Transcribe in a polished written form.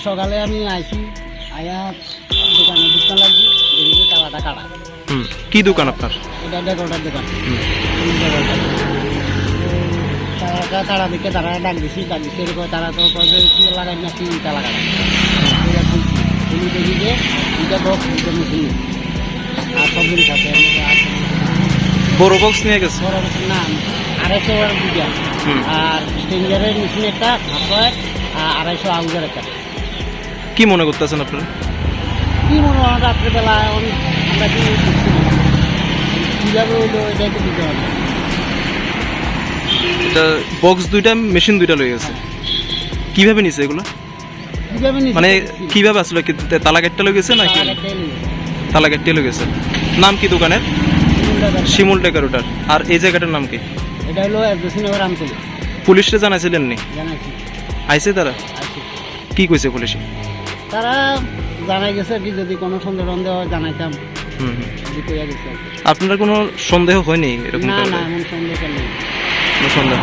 সকালে আমি আইছি আয়া দোকানে ঢুকতে লাগছি, দেখি যে তালাটা কাটা। কি দোকান আপনার? এটা ডেকোরেটার দোকান। তারা তারা দেখে তারা ডাক দিছি এরকম তারা তো কবে কি লাগাই না কি তালা কাটা। তুমি দেখি যে দুইটা বক্স দুটো মেশিন আর সব জিনিস আছে। বড় বক্স নিয়ে গেছে? বড় বক্স না, 250 দুইটা, আর স্টেঞ্জারের মেশিন একটা 500, আর 250 আউজার একটা। কি মনে করতেছেন আপনারা? কি মনে হয় রাত্রেবেলা আমরা কি কীভাবে হইলো এটাই তো বুঝতে পারবো। এটা বক্স দুইটা, মেশিন দুইটা লয়ে গেছে। কিভাবে নিছে এগুলো? কীভাবে মানে কিভাবে আসলে কি তালা গেটটা লয়ে গেছে নাকি? তালা গেটটা লয়ে গেছে। নাম কি দোকানের? শিমুল ডেকোরেটর। আর এই জায়গাটার নাম কি? এটা হলো এসবিসিনগর আমতলী। পুলিশে জানাইছিলেন নি? জানাইছি। আইছে তারা? আইছি। কি কইছে পুলিশে? তারা জানাই গেছে কি যদি কোনো সন্দেহ জানাইতাম। আপনার কোনো সন্দেহ হয়নি এরকম? না না, এমন সন্দেহ নেই। সন্দেহ